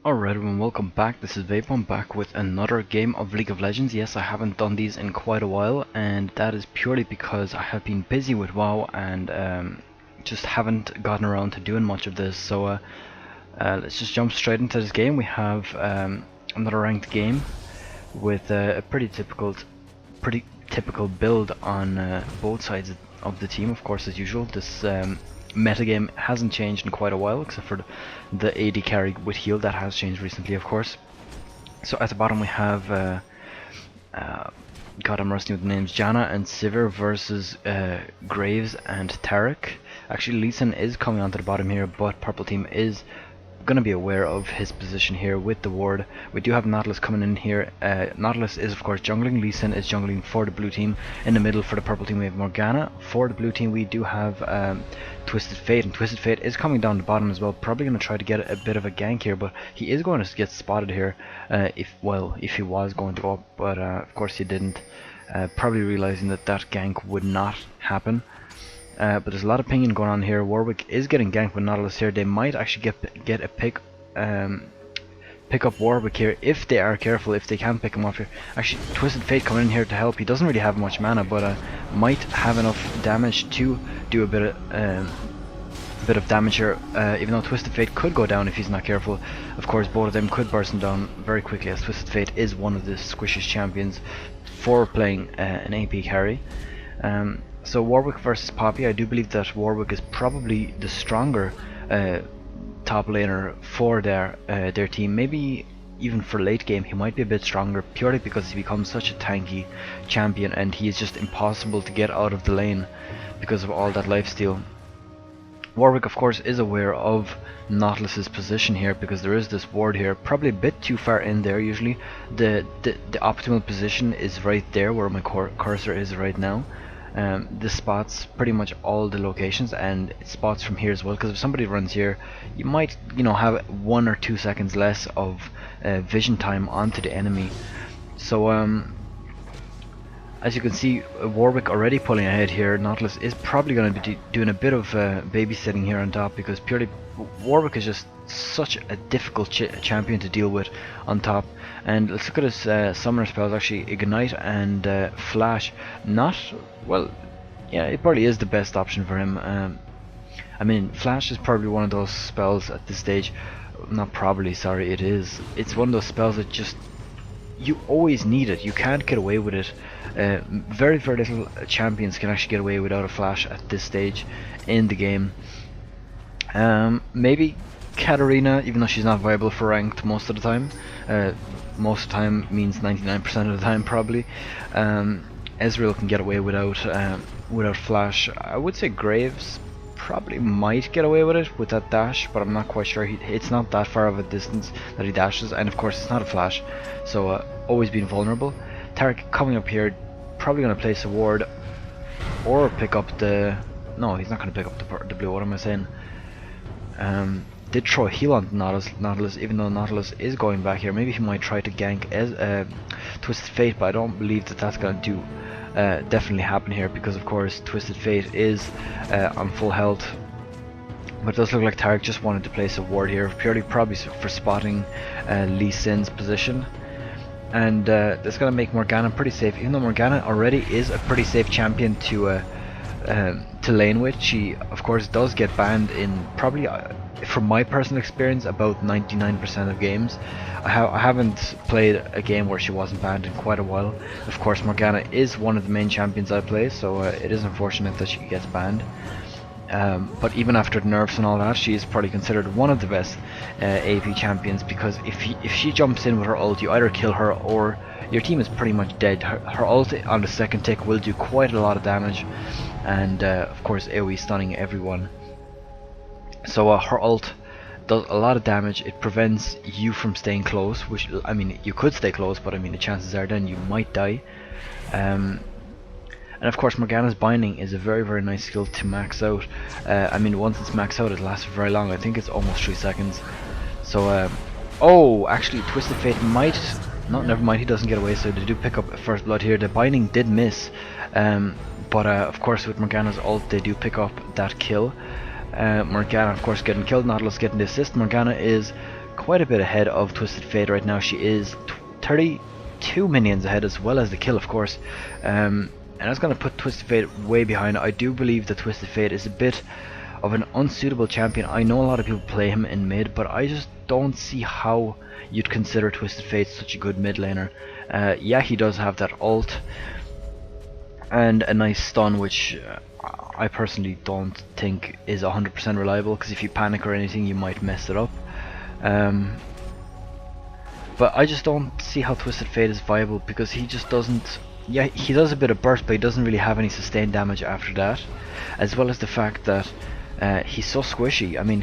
Alright everyone, welcome back. This is Vaipo. I'm back with another game of League of Legends. Yes, I haven't done these in quite a while, and that is purely because I have been busy with WoW and just haven't gotten around to doing much of this. So let's just jump straight into this game. We have another ranked game with a pretty typical build on both sides of the team, of course, as usual. This metagame hasn't changed in quite a while, except for the AD carry with heal. That has changed recently, of course. So at the bottom we have God, I'm rusty with the names, Janna and Sivir versus Graves and Taric. Actually, Lee Sin is coming onto the bottom here, but purple team is going to be aware of his position here with the ward. We do have Nautilus coming in here. Nautilus is of course jungling, Lee Sin is jungling for the blue team. In the middle for the purple team we have Morgana. For the blue team we do have Twisted Fate, and Twisted Fate is coming down the bottom as well, probably going to try to get a bit of a gank here, but he is going to get spotted here if he was going to go up, but of course he didn't, probably realizing that gank would not happen. But there's a lot of pinging going on here. Warwick is getting ganked with Nautilus here. They might actually get a pick up Warwick here if they are careful, if they can pick him up here. Actually, Twisted Fate coming in here to help. He doesn't really have much mana, but might have enough damage to do a bit of damage here. Even though Twisted Fate could go down if he's not careful. Of course, both of them could burst him down very quickly, as Twisted Fate is one of the squishiest champions for playing an AP carry. So Warwick versus Poppy, I do believe that Warwick is probably the stronger top laner for their team. Maybe even for late game he might be a bit stronger, purely because he becomes such a tanky champion and he is just impossible to get out of the lane because of all that lifesteal. Warwick of course is aware of Nautilus's position here, because there is this ward here, probably a bit too far in there. Usually the optimal position is right there where my cursor is right now. This spots pretty much all the locations, and it spots from here as well, because if somebody runs here you might have 1 or 2 seconds less of vision time onto the enemy. So as you can see, Warwick already pulling ahead here. Nautilus is probably going to be doing a bit of babysitting here on top, because purely Warwick is just such a difficult champion to deal with on top. And let's look at his summoner spells. Actually, Ignite and Flash. Yeah, it probably is the best option for him. I mean, Flash is probably one of those spells at this stage. Not probably, sorry, it is. It's one of those spells that just, you always need it. You can't get away with it. Very little champions can actually get away without a Flash at this stage in the game. Maybe Katarina, even though she's not viable for ranked most of the time. Most of the time means 99% of the time probably. Ezreal can get away without Flash. I would say Graves probably might get away with it with that dash, but I'm not quite sure. It's not that far of a distance that he dashes, and of course it's not a Flash, so always being vulnerable. Taric coming up here, probably going to place a ward or pick up the... No, he's not going to pick up the blue. What am I saying? Did throw a heal on Nautilus, even though Nautilus is going back here. Maybe he might try to gank as Twisted Fate, but I don't believe that that's going to definitely happen here, because of course Twisted Fate is on full health. But it does look like Taric just wanted to place a ward here, purely probably for spotting Lee Sin's position. And that's going to make Morgana pretty safe, even though Morgana already is a pretty safe champion to lane with. She of course does get banned in probably, from my personal experience, about 99% of games. I haven't played a game where she wasn't banned in quite a while. Of course Morgana is one of the main champions I play, so it is unfortunate that she gets banned. But even after the nerfs and all that, she is probably considered one of the best AP champions, because if she jumps in with her ult, you either kill her or your team is pretty much dead. Her ult on the second tick will do quite a lot of damage, and of course AoE stunning everyone. So her ult does a lot of damage. It prevents you from staying close, which, I mean, you could stay close, but I mean the chances are then you might die. And of course Morgana's binding is a very nice skill to max out. I mean, once it's maxed out it lasts for very long. I think it's almost 3 seconds. So oh, actually Twisted Fate might... No, never mind, he doesn't get away, so they do pick up first blood here. The binding did miss, but of course with Morgana's ult they do pick up that kill. Morgana of course getting killed, Nautilus getting the assist. Morgana is quite a bit ahead of Twisted Fate right now. She is 32 minions ahead, as well as the kill, of course. And that's going to put Twisted Fate way behind. I do believe that Twisted Fate is a bit of an unsuitable champion. I know a lot of people play him in mid, but I just don't see how you'd consider Twisted Fate such a good mid laner. Yeah, he does have that ult and a nice stun, which I personally don't think is 100% reliable, because if you panic or anything you might mess it up. But I just don't see how Twisted Fate is viable, because he just doesn't... Yeah, he does a bit of burst, but he doesn't really have any sustained damage after that, as well as the fact that he's so squishy. I mean,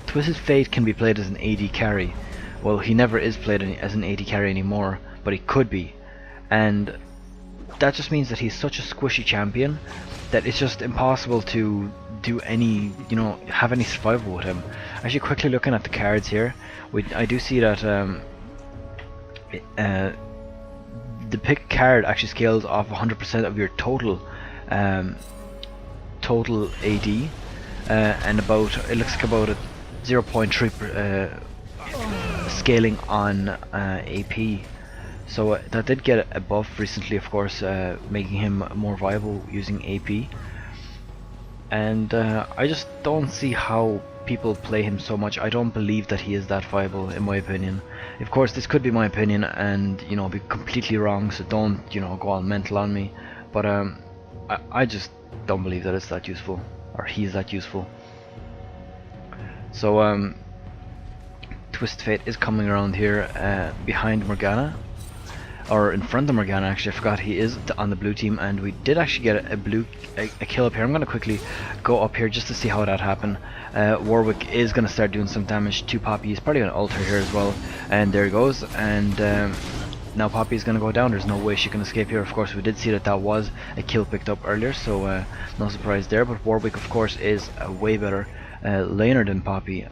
Twisted Fate can be played as an AD carry. Well, he never is played as an AD carry anymore, but he could be, and that just means that he's such a squishy champion that it's just impossible to do any, have any survival with him. Actually, quickly looking at the cards here, I do see that the pick card actually scales off 100% of your total total AD, and it looks like about a 0.3 scaling on AP. So that did get a buff recently, of course, making him more viable using AP. And I just don't see how people play him so much. I don't believe that he is that viable, in my opinion. Of course, this could be my opinion and be completely wrong, so don't go all mental on me. But I just don't believe that it's that useful, or he's that useful. So Twisted Fate is coming around here behind Morgana, or in front of Morgana. Actually, I forgot he is on the blue team, and we did actually get a kill up here. I'm going to quickly go up here just to see how that happened. Warwick is going to start doing some damage to Poppy. He's probably going to ult her here as well, and there he goes. And now Poppy is going to go down. There's no way she can escape here. Of course, we did see that was a kill picked up earlier, so no surprise there. But Warwick, of course, is a way better laner than Poppy.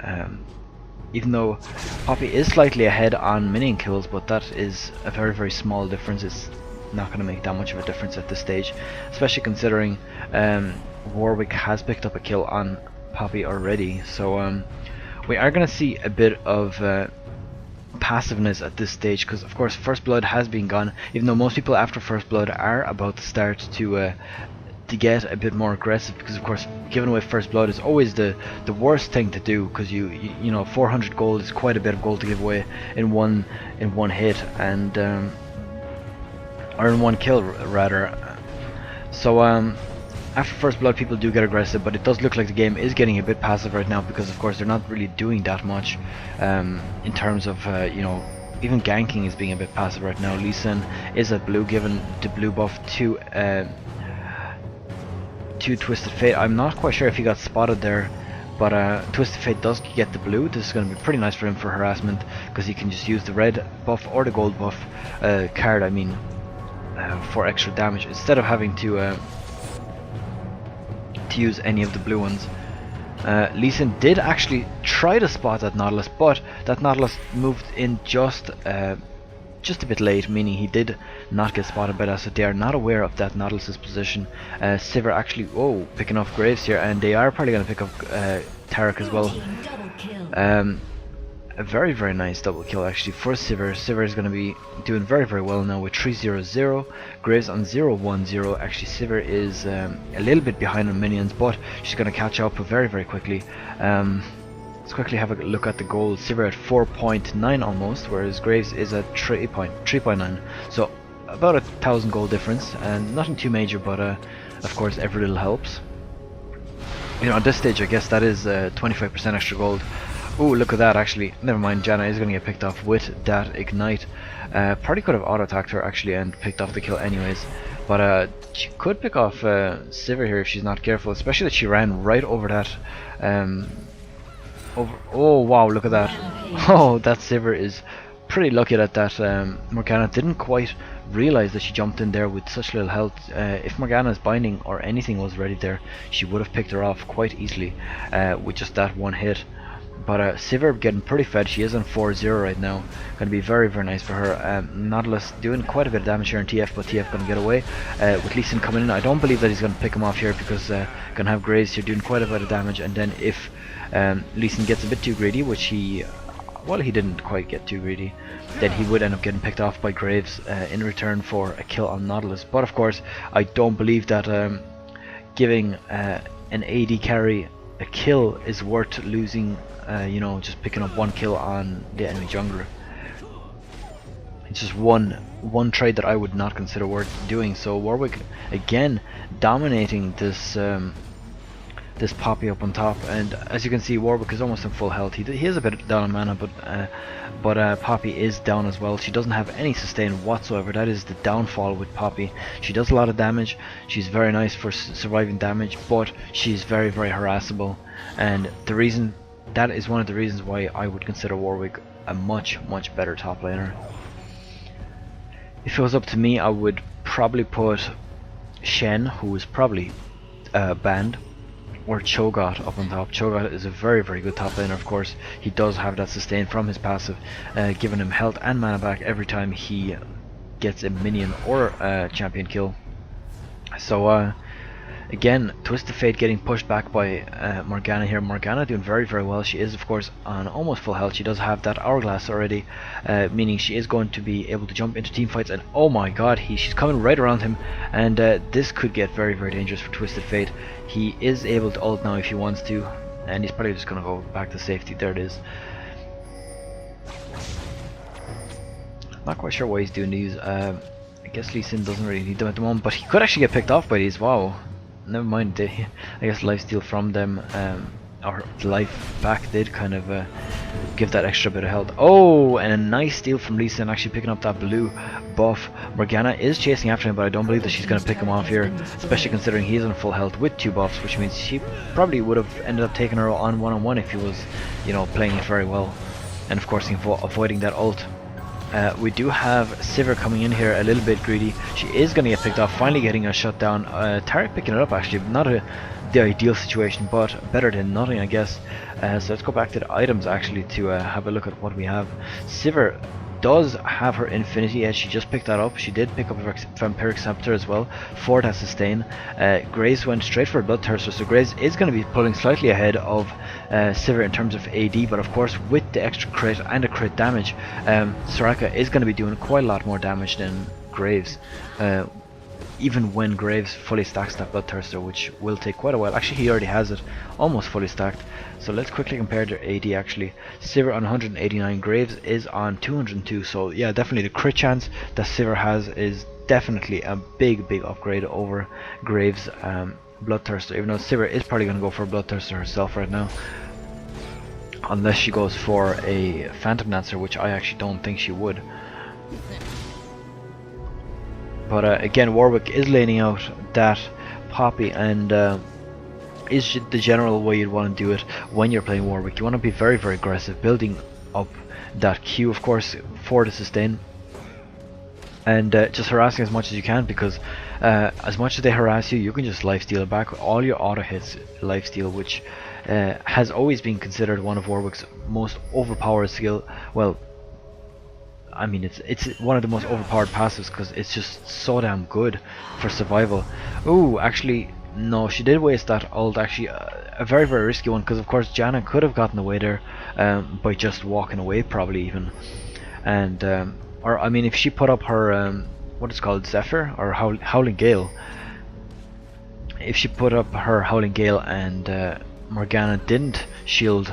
Even though Poppy is slightly ahead on minion kills, but that is a very, very small difference. It's not going to make that much of a difference at this stage, especially considering Warwick has picked up a kill on Poppy already. So we are going to see a bit of passiveness at this stage, because of course First Blood has been gone, even though most people after First Blood are about to start to get a bit more aggressive, because of course giving away First Blood is always the worst thing to do, because you know 400 gold is quite a bit of gold to give away in one hit, and or in one kill rather. So after First Blood people do get aggressive, but it does look like the game is getting a bit passive right now, because of course they're not really doing that much in terms of you know, even ganking is being a bit passive right now. Lee Sin is at blue, given the blue buff to Twisted Fate. I'm not quite sure if he got spotted there, but Twisted Fate does get the blue. This is going to be pretty nice for him for harassment, because he can just use the red buff or the gold buff card, I mean, for extra damage, instead of having to use any of the blue ones. Lee Sin did actually try to spot that Nautilus, but that Nautilus moved in just a bit late, meaning he did not get spotted by that, so they are not aware of that Nautilus's position. Sivir actually, picking off Graves here, and they are probably going to pick up Tarek as well. A very, very nice double kill actually for Sivir. Sivir is going to be doing very, very well now with 3-0-0, Graves on 0-1-0. Actually Sivir is a little bit behind on minions, but she's going to catch up very, very quickly. Let's quickly have a look at the gold. Sivir at 4.9 almost, whereas Graves is at 3.9. So about 1,000 gold difference, and nothing too major, but of course every little helps. You know, at this stage I guess that is 25% extra gold. Ooh, look at that actually. Never mind, Janna is going to get picked off with that ignite. Probably could have auto-attacked her actually and picked off the kill anyways. But she could pick off Sivir here if she's not careful, especially that she ran right over that. Oh wow, look at that. Oh, that Sivir is pretty lucky that Morgana didn't quite realize that she jumped in there with such little health. If Morgana's binding or anything was ready there, she would have picked her off quite easily with just that one hit. But Sivir getting pretty fed. She is on 4-0 right now. Going to be very, very nice for her. Nautilus doing quite a bit of damage here in TF, but TF going to get away. With Lee Sin coming in, I don't believe that he's going to pick him off here, because going to have Graves here doing quite a bit of damage. And then if Lee Sin gets a bit too greedy, which he while he didn't quite get too greedy, then he would end up getting picked off by Graves in return for a kill on Nautilus. But of course, I don't believe that giving an AD carry a kill is worth losing, you know, just picking up one kill on the enemy jungler. It's just one trade that I would not consider worth doing. So Warwick again dominating this this Poppy up on top, and as you can see, Warwick is almost in full health. He is a bit down on mana, but Poppy is down as well. She doesn't have any sustain whatsoever. That is the downfall with Poppy. She does a lot of damage. She's very nice for surviving damage, but she's very, very harassable. And the reason that is one of the reasons why I would consider Warwick a much, much better top laner. If it was up to me, I would probably put Shen, who is probably banned, or Cho'Gath up on top. Cho'Gath is a very, very good top laner, of course. He does have that sustain from his passive, giving him health and mana back every time he gets a minion or a champion kill. So again, Twisted Fate getting pushed back by Morgana here. Morgana doing very, very well. She is of course on almost full health. She does have that hourglass already, meaning she is going to be able to jump into team fights. And oh my god, she's coming right around him, and this could get very, very dangerous for Twisted Fate. He is able to ult now if he wants to, and he's probably just going to go back to safety. There it is. Not quite sure why he's doing these. I guess Lee Sin doesn't really need them at the moment, but he could actually get picked off by these. Wow. Never mind, I guess lifesteal from them, or life back did kind of give that extra bit of health. Oh, and a nice steal from Lee Sin, actually picking up that blue buff. Morgana is chasing after him, but I don't believe that she's going to pick him off here, especially considering he's on full health with 2 buffs, which means she probably would have ended up taking her on one-on-one if he was, you know, playing it very well, and of course avoiding that ult. We do have Sivir coming in here a little bit greedy. She is going to get picked off, finally getting a shut down. Tarek picking it up, actually. Not the ideal situation, but better than nothing, I guess. So let's go back to the items actually to have a look at what we have. Sivir does have her Infinity Edge. She just picked that up. She did pick up a Vampiric Scepter as well for that sustain. Graves went straight for a Bloodthirster, so Graves is going to be pulling slightly ahead of Sivir in terms of AD, but of course with the extra crit and the crit damage, Soraka is going to be doing quite a lot more damage than Graves, even when Graves fully stacks that Bloodthirster, which will take quite a while. Actually, he already has it almost fully stacked. So let's quickly compare their AD actually. Sivir on 189, Graves is on 202, so yeah, definitely the crit chance that Sivir has is definitely a big, big upgrade over Graves' Bloodthirster, even though Sivir is probably going to go for a Bloodthirster herself right now. Unless she goes for a Phantom Dancer, which I actually don't think she would. But again, Warwick is laying out that Poppy, and is the general way you'd want to do it when you're playing Warwick. You want to be very, very aggressive, building up that Q, of course, for the sustain, and just harassing as much as you can, because as much as they harass you, you can just lifesteal it back. All your auto hits lifesteal, which has always been considered one of Warwick's most overpowered skill. Well, I mean, it's one of the most overpowered passives because it's just so damn good for survival. Ooh, actually, no, she did waste that ult, actually, a very, very risky one, because of course Janna could have gotten away there by just walking away, probably even. And, or I mean, if she put up her, what is called, Zephyr, or Howling Gale, if she put up her Howling Gale and Morgana didn't shield,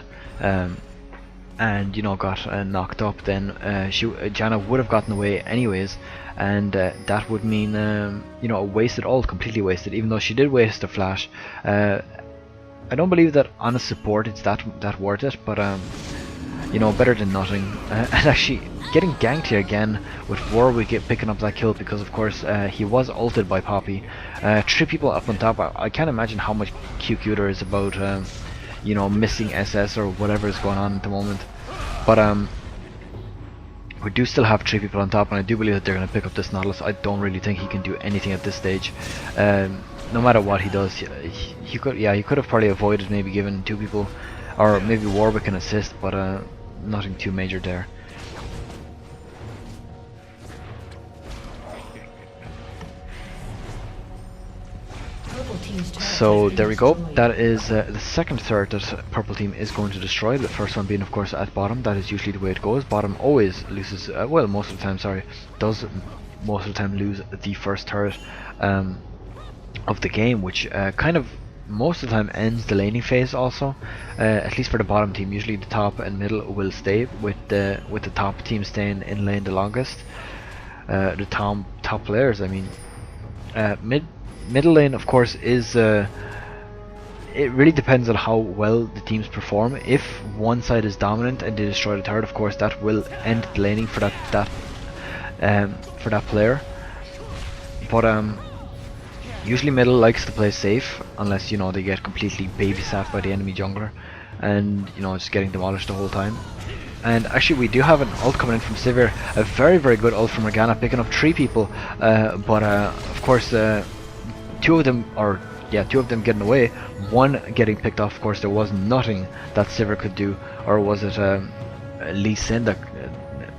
and you know, got knocked up, then Janna would have gotten away anyways, and that would mean you know, a wasted ult, completely wasted, even though she did waste a flash. I don't believe that on a support it's that worth it, but you know, better than nothing. And actually getting ganked here again with Warwick picking up that kill, because of course he was ulted by Poppy. 3 people up on top. I can't imagine how much QQ there is about you know, missing SS or whatever is going on at the moment, but we do still have 3 people on top, and I do believe that they're going to pick up this Nautilus. I don't really think he can do anything at this stage. No matter what he does, he could have probably avoided maybe giving 2 people, or maybe Warwick an assist, but nothing too major there. Purple team So there we go. That is the second turret that purple team is going to destroy. The first one being, of course, at bottom. That is usually the way it goes. Bottom always loses. Well, most of the time, sorry, does most of the time lose the first turret of the game, which kind of most of the time ends the laning phase. Also, at least for the bottom team. Usually the top and middle will stay with the top team staying in lane the longest. The top players, I mean, middle lane, of course, is it really depends on how well the teams perform. If one side is dominant and they destroy the turret, of course, that will end the laning for that player. But usually middle likes to play safe, unless, you know, they get completely babysat by the enemy jungler, and, you know, just getting demolished the whole time. And actually, we do have an ult coming in from Sivir, a very, very good ult from Morgana, picking up 3 people. But of course, two of them getting away, one getting picked off. Of course, there was nothing that Sivir could do, or was it Lee Sin that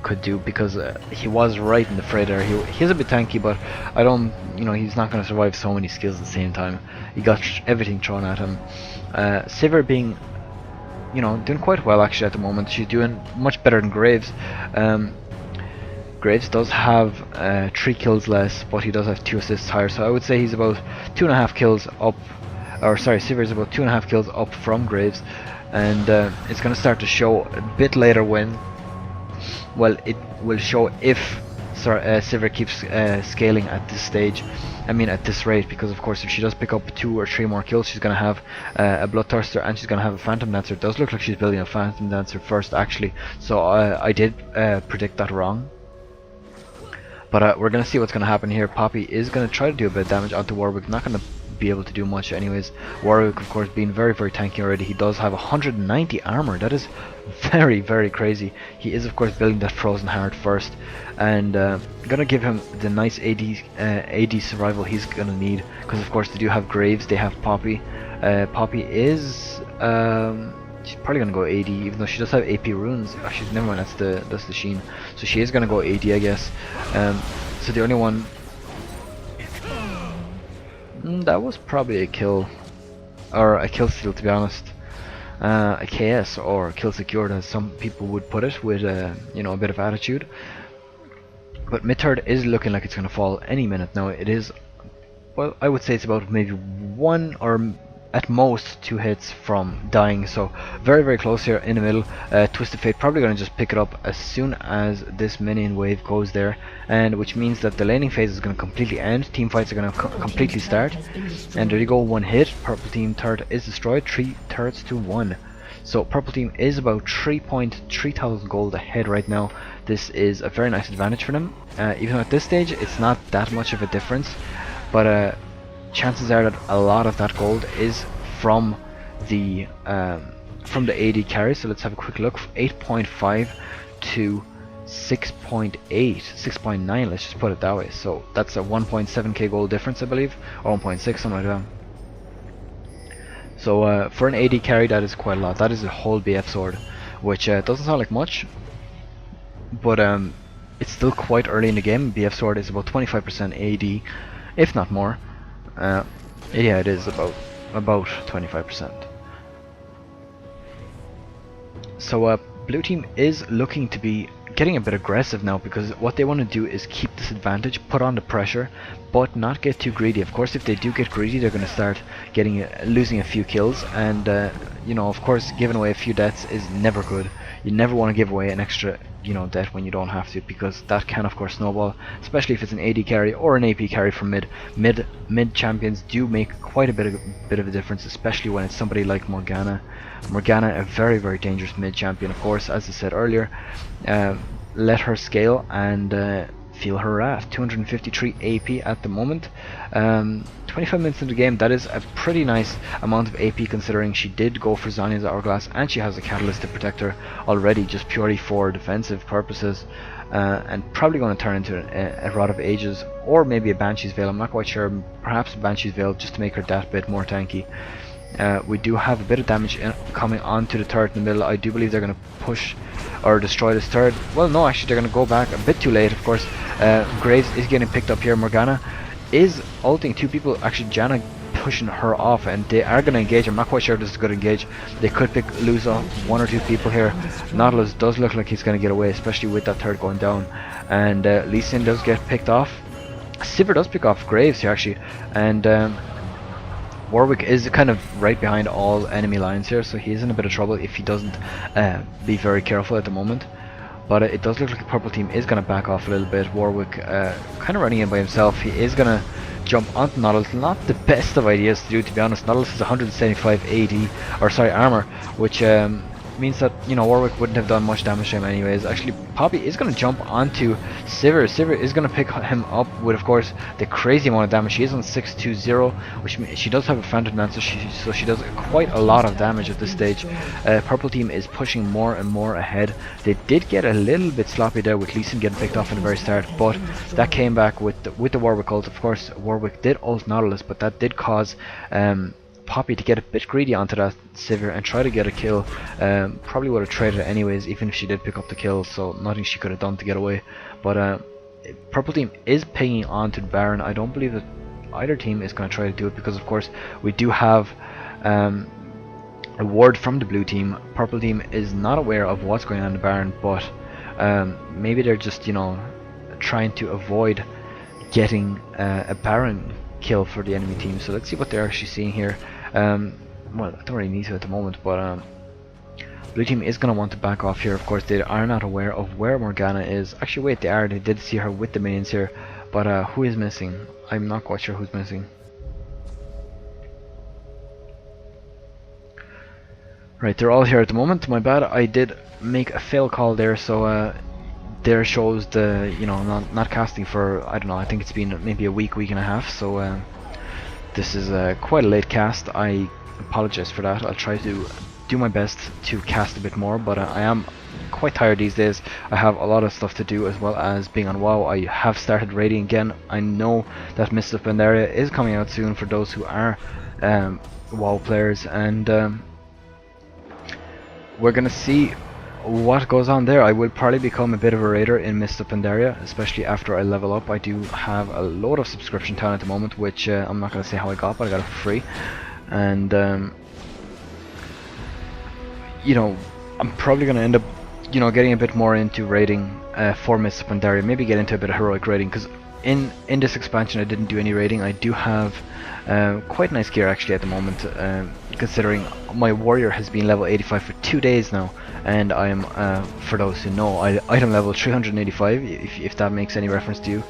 could do, because he was right in the fray there. He's a bit tanky, but I don't, you know, he's not going to survive so many skills at the same time. He got everything thrown at him. Sivir being, you know, doing quite well actually at the moment. She's doing much better than Graves. Graves does have 3 kills less, but he does have 2 assists higher, so I would say he's about 2.5 kills up, or sorry, Sivir is about 2.5 kills up from Graves, and it's going to start to show a bit later when, well, it will show if Sivir keeps scaling at this stage. I mean, at this rate, because of course if she does pick up 2 or 3 more kills, she's going to have a Bloodthirster, and she's going to have a Phantom Dancer. It does look like she's building a Phantom Dancer first, actually, so I did predict that wrong. But we're going to see what's going to happen here. Poppy is going to try to do a bit of damage onto Warwick, not going to be able to do much anyways. Warwick, of course, being very, very tanky already. He does have 190 armor. That is very, very crazy. He is, of course, building that Frozen Heart first, and gonna give him the nice AD survival he's gonna need, because of course they do have Graves, they have Poppy. Poppy is she's probably gonna go AD, even though she does have AP runes. Actually, never mind, that's the Sheen. So she is gonna go AD, I guess. So the only one that was probably a kill, or a kill steal, to be honest. A KS, or kill secured, as some people would put it, with you know, a bit of attitude. But mid turret is looking like it's going to fall any minute now. It is, well, I would say it's about maybe 1 or at most 2 hits from dying, so very, very close here in the middle. Twisted Fate probably going to just pick it up as soon as this minion wave goes there, and which means that the laning phase is going to completely end. Team fights are going to completely start, and there you go, 1 hit. Purple team turret is destroyed, 3 turrets to 1. So purple team is about 3,300 gold ahead right now. This is a very nice advantage for them, even though at this stage it's not that much of a difference, but chances are that a lot of that gold is from the AD carry. So let's have a quick look. 8.5 to 6.8, 6.9, let's just put it that way. So that's a 1.7k gold difference, I believe, or 1.6, something like that. So for an AD carry, that is quite a lot. That is a whole BF sword, which doesn't sound like much, but it's still quite early in the game. BF sword is about 25% AD, if not more. Yeah, it is about 25%. So blue team is looking to be getting a bit aggressive now, because what they want to do is keep this advantage, put on the pressure, but not get too greedy. Of course, if they do get greedy, they're going to start losing a few kills, and you know, of course, giving away a few deaths is never good. You never want to give away an extra, you know, death when you don't have to, because that can of course snowball, especially if it's an AD carry or an AP carry from mid champions do make quite a bit of a difference, especially when it's somebody like Morgana. Morgana, a very, very dangerous mid champion, of course, as I said earlier. Let her scale and feel her wrath. 253 AP at the moment. 25 minutes into the game, that is a pretty nice amount of AP, considering she did go for Zhonya's Hourglass, and she has a Catalyst to protect her already, just purely for defensive purposes, and probably going to turn into a Rod of Ages, or maybe a Banshee's Veil. I'm not quite sure. Perhaps Banshee's Veil, just to make her that bit more tanky. We do have a bit of damage coming onto the turret in the middle. I do believe they're going to push or destroy this turret. Well, no, actually they're going to go back a bit too late, of course. Graves is getting picked up here. Morgana is ulting 2 people. Actually, Janna pushing her off, and they are going to engage. I'm not quite sure if this is going to engage. They could lose off 1 or 2 people here. Nautilus does look like he's going to get away, especially with that third going down, and Lee Sin does get picked off. Sivir does pick off Graves here actually, and Warwick is kind of right behind all enemy lines here, so he's in a bit of trouble if he doesn't be very careful at the moment. But it does look like the purple team is going to back off a little bit. Warwick kind of running in by himself. He is going to jump onto Nautilus. Not the best of ideas to do, to be honest. Nautilus is 175 AD, or sorry, armor, which means that, you know, Warwick wouldn't have done much damage to him anyways. Actually, Poppy is going to jump onto Sivir. Sivir is going to pick him up with, of course, the crazy amount of damage. She is on 620, which means she does have a Phantom Dance, so she does quite a lot of damage at this stage. Purple team is pushing more and more ahead. They did get a little bit sloppy there with Lee Sin getting picked off in the very start, but that came back with the Warwick ult. Of course, Warwick did ult Nautilus, but that did cause Poppy to get a bit greedy onto that Sivir and try to get a kill. Probably would have traded it anyways, even if she did pick up the kill, so nothing she could have done to get away. But purple team is pinging on to the Baron. I don't believe that either team is going to try to do it, because of course we do have a ward from the blue team. Purple team is not aware of what's going on in the Baron, but maybe they're just, you know, trying to avoid getting a Baron kill for the enemy team. So let's see what they're actually seeing here. Well, I don't really need to at the moment, but blue team is going to want to back off here. Of course, they are not aware of where Morgana is. Actually, wait, they are. They did see her with the minions here, but who is missing? I'm not quite sure who's missing. Right, they're all here at the moment. My bad, I did make a fail call there, so there shows the, you know, not casting for, I don't know, I think it's been maybe a week and a half, so this is quite a late cast. I apologize for that. I'll try to do my best to cast a bit more, but I am quite tired these days. I have a lot of stuff to do, as well as being on WoW. I have started raiding again. I know that Mist of Pandaria is coming out soon for those who are WoW players, and we're gonna see what goes on there. I will probably become a bit of a raider in Mist of Pandaria, especially after I level up. I do have a load of subscription time at the moment, which I'm not going to say how I got, but I got it for free. And you know, I'm probably going to end up, you know, getting a bit more into raiding for Mist of Pandaria. Maybe get into a bit of heroic raiding, because in this expansion I didn't do any raiding. I do have quite nice gear actually at the moment, considering my warrior has been level 85 for 2 days now, and I am, for those who know, item level 385, if that makes any reference to you,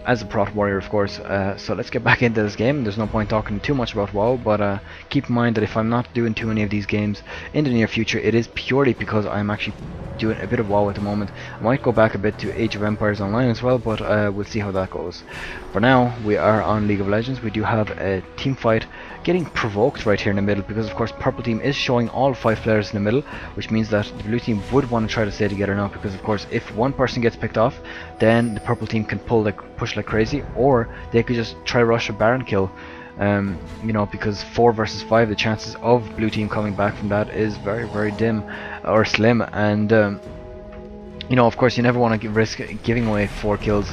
as a prot warrior, of course. So let's get back into this game. There's no point talking too much about WoW, but keep in mind that if I'm not doing too many of these games in the near future, it is purely because I'm actually doing a bit of WoW at the moment. I might go back a bit to Age of Empires Online as well, but we'll see how that goes. For now, we are on League of Legends. We do have a team fight getting provoked right here in the middle, because of course purple team is showing all 5 players in the middle, which means that the blue team would want to try to stay together now, because of course if one person gets picked off, then the purple team can push like crazy, or they could just try rush a Baron kill. You know, because 4 versus 5, the chances of blue team coming back from that is very, very dim or slim, and you know, of course you never want to risk giving away 4 kills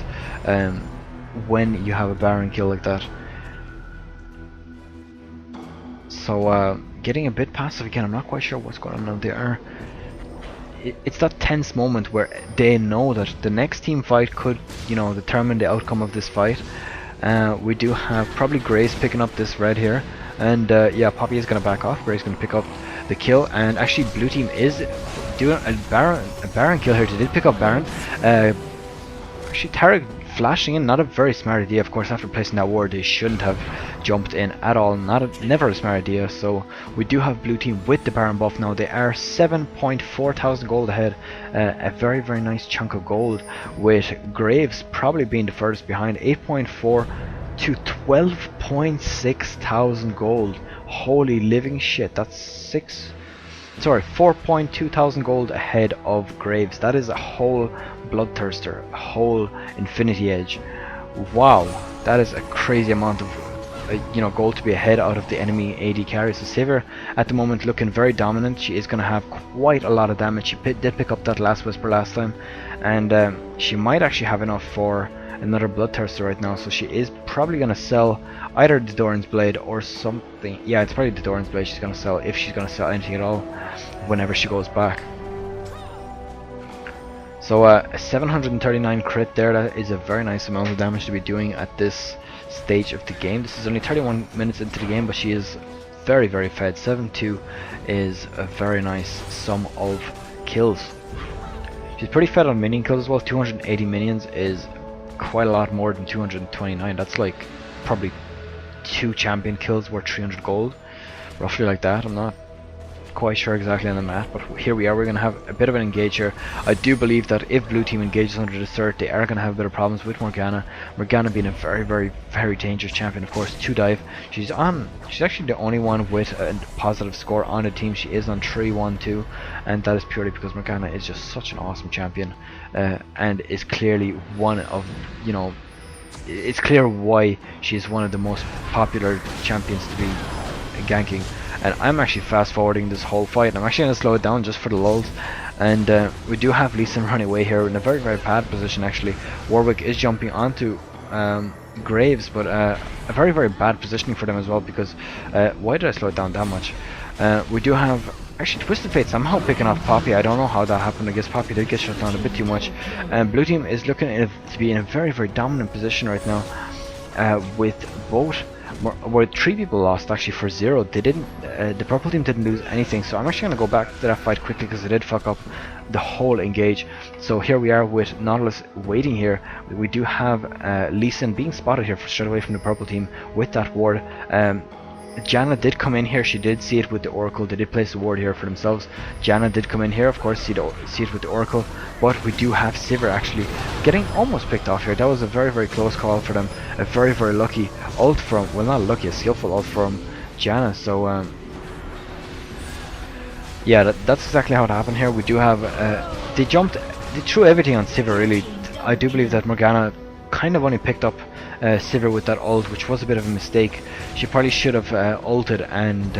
when you have a Baron kill like that. So getting a bit passive again. I'm not quite sure what's going on now. They are, it's that tense moment where they know that the next team fight could, you know, determine the outcome of this fight. We do have probably Grace picking up this red here, and yeah, Poppy is going to back off. Grace is going to pick up the kill, and actually blue team is doing a Baron kill here. They did pick up Baron. Actually Tarek flashing in, not a very smart idea. Of course, after placing that ward, they shouldn't have jumped in at all. Never a smart idea. So we do have blue team with the Baron buff now. They are 7.4 thousand gold ahead, a very, very nice chunk of gold, with Graves probably being the furthest behind, 8.4 to 12.6 thousand gold. Holy living shit, that's 4.2 thousand gold ahead of Graves. That is a whole bloodthirster, a whole infinity edge. Wow, that is a crazy amount of you know, goal to be ahead out of the enemy AD carry. So Sivir at the moment looking very dominant. She is going to have quite a lot of damage. She did pick up that last Whisper last time, and she might actually have enough for another Bloodthirster right now. So she is probably going to sell either the Doran's Blade or something. Yeah, it's probably the Doran's Blade she's going to sell, if she's going to sell anything at all whenever she goes back. So a 739 crit there, that is a very nice amount of damage to be doing at this stage of the game. This is only 31 minutes into the game, but she is very fed. 7-2 is a very nice sum of kills. She's pretty fed on minion kills as well. 280 minions is quite a lot more than 229. That's like probably 2 champion kills worth 300 gold, roughly like that. I'm not quite sure exactly on the map, but here we are. We're going to have a bit of an engage here. I do believe that if blue team engages under the third, they are going to have a bit of problems with Morgana. Morgana being a very dangerous champion, of course. 2 dive. She's actually the only one with a positive score on the team. She is on 3-1-2, and that is purely because Morgana is just such an awesome champion, and is clearly one of, you know, it's clear why she's one of the most popular champions to be ganking. And I'm actually fast forwarding this whole fight. I'm actually going to slow it down just for the lulz. And we do have Lee Sin running away here in a very bad position actually. Warwick is jumping onto Graves, but a very bad positioning for them as well, because why did I slow it down that much? We do have actually Twisted Fate somehow picking off Poppy. I don't know how that happened. I guess Poppy did get shut down a bit too much. And blue team is looking to be in a very dominant position right now, with both. Where 3 people lost actually for 0. They didn't. The purple team didn't lose anything. So I'm actually gonna go back to that fight quickly because they did fuck up the whole engage. So here we are with Nautilus waiting here. We do have Lee Sin being spotted here straight away from the purple team with that ward. Janna did come in here. She did see it with the Oracle. They did place a ward here for themselves. Janna did come in here, of course, see it with the Oracle. But we do have Sivir actually getting almost picked off here. That was a very close call for them. A very lucky ult from, well, not lucky, a skillful ult from Janna. So yeah, that's exactly how it happened here. We do have they threw everything on Sivir really. I do believe that Morgana kind of only picked up Sivir with that ult, which was a bit of a mistake. She probably should have ulted and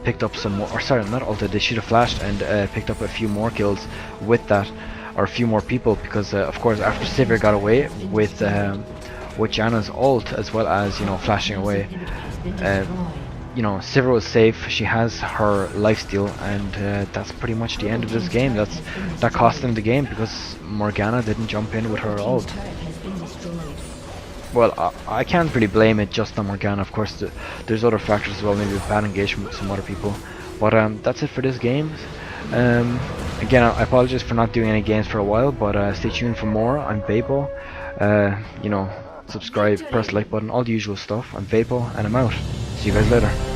picked up some more, or sorry, not ulted, they should have flashed and picked up a few more kills with that, or a few more people, because of course after Sivir got away with Janna's ult, as well as, you know, flashing away, you know, Sivir was safe. She has her lifesteal, and that's pretty much the end of this game. That cost them the game because Morgana didn't jump in with her ult. Well, I can't really blame it just on Morgana. Of course, there's other factors as well, maybe bad engagement with some other people. But that's it for this game. Again, I apologize for not doing any games for a while, but stay tuned for more. I'm Vaipo. You know, subscribe, press the like button, all the usual stuff. I'm Vaipo, and I'm out. See you guys later.